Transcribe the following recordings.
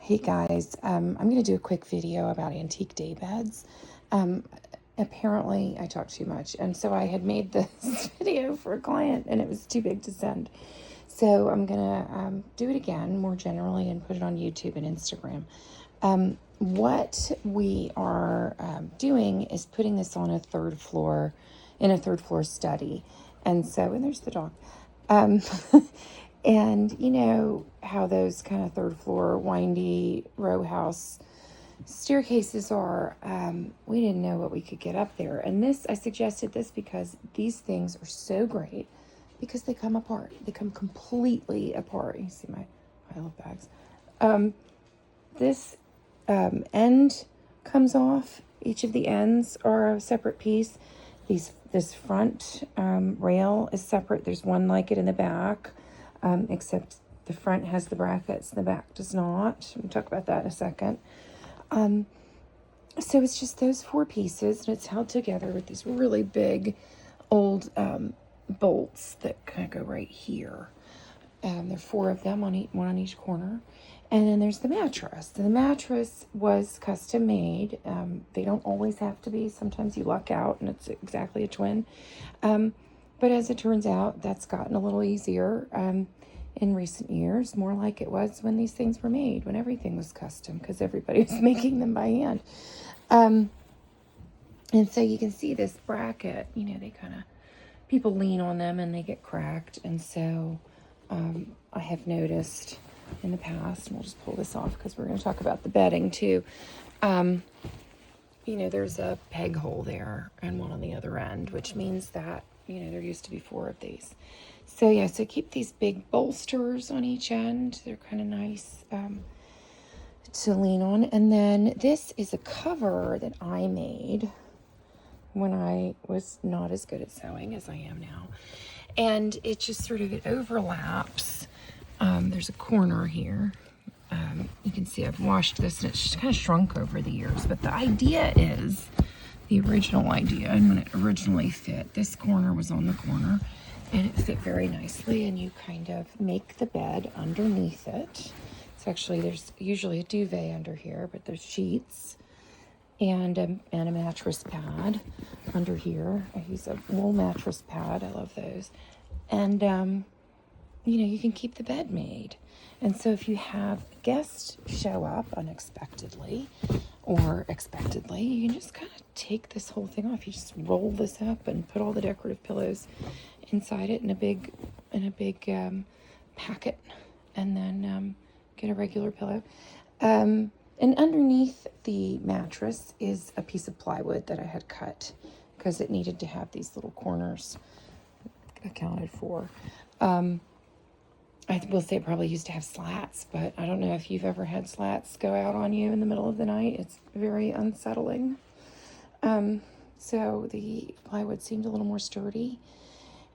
Hey guys, I'm going to do a quick video about antique day beds. Apparently I talk too much, and so I had made this video for a client and it was too big to send. So I'm going to do it again more generally and put it on YouTube and Instagram. What we are doing is putting this on a third floor, in a third floor study. And so, and there's the dog. And you know how those kind of third floor windy row house staircases are. We didn't know what we could get up there. And this, I suggested this because these things are so great because they come apart. They come completely apart. You see my pile of bags. This end comes off. Each of the ends are a separate piece. This front rail is separate. There's one like it in the back. Except the front has the brackets, the back does not. We'll talk about that in a second. So it's just those four pieces, and it's held together with these really big old bolts that kind of go right here. There are four of them, one on each corner. And then there's the mattress. The mattress was custom made. They don't always have to be. Sometimes you luck out and it's exactly a twin. But as it turns out, that's gotten a little easier in recent years, more like it was when these things were made, when everything was custom, because everybody was making them by hand. And so you can see this bracket, you know, people lean on them and they get cracked. And so I have noticed in the past, and we'll just pull this off because we're going to talk about the bedding too. You know, there's a peg hole there and one on the other end, which means that, you know, there used to be four of these. So yeah, so keep these big bolsters on each end. They're kind of nice to lean on. And then this is a cover that I made when I was not as good at sewing as I am now. And it just sort of, it overlaps. There's a corner here. You can see I've washed this and it's just kind of shrunk over the years. But the idea is, the original idea, and when it originally fit, this corner was on the corner and it fit very nicely, and you kind of make the bed underneath it. It's actually, there's usually a duvet under here, but there's sheets and a mattress pad under here. I use a wool mattress pad. I love those. And you know, you can keep the bed made. And so if you have guests show up unexpectedly or expectedly, you can just kind of take this whole thing off. You just roll this up and put all the decorative pillows inside it in a big packet, and then get a regular pillow. And underneath the mattress is a piece of plywood that I had cut because it needed to have these little corners accounted for. I will say it probably used to have slats, but I don't know if you've ever had slats go out on you in the middle of the night. It's very unsettling. So the plywood seemed a little more sturdy.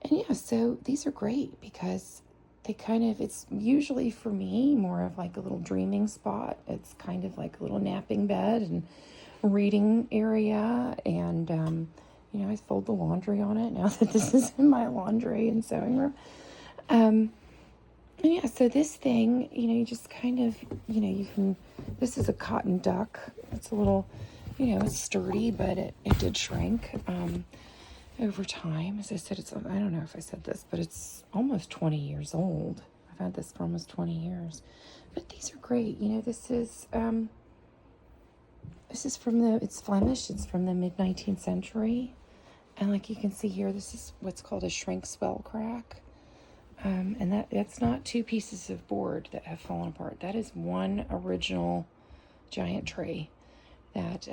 And yeah, so these are great because they kind of, it's usually for me more of like a little dreaming spot. It's kind of like a little napping bed and reading area. And, you know, I fold the laundry on it now that this is in my laundry and sewing room. And yeah, so this thing, you know, you just kind of, you know, you can, this is a cotton duck. It's a little, you know, it's sturdy, but it did shrink over time. As I said, it's, I don't know if I said this, but it's almost 20 years old. I've had this for almost 20 years. But these are great. You know, this is from it's Flemish. It's from the mid-19th century. And like you can see here, this is what's called a shrink swell crack. And that's not two pieces of board that have fallen apart. That is one original giant tree that,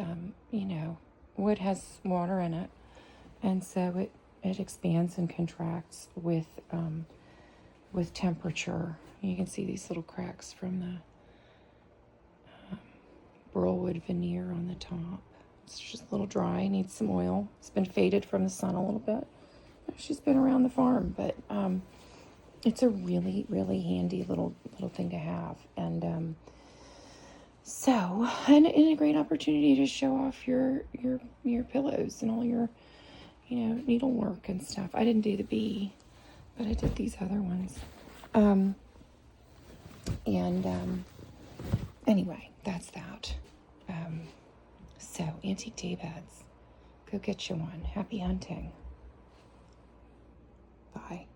you know, wood has water in it. And so it expands and contracts with temperature. You can see these little cracks from the burlwood veneer on the top. It's just a little dry, needs some oil. It's been faded from the sun a little bit. She's been around the farm, but it's a really, really handy little thing to have. And so, and a great opportunity to show off your pillows and all your, you know, needlework and stuff. I didn't do the bee, but I did these other ones. And anyway, that's that. So, antique daybeds. Go get you one. Happy hunting. Bye.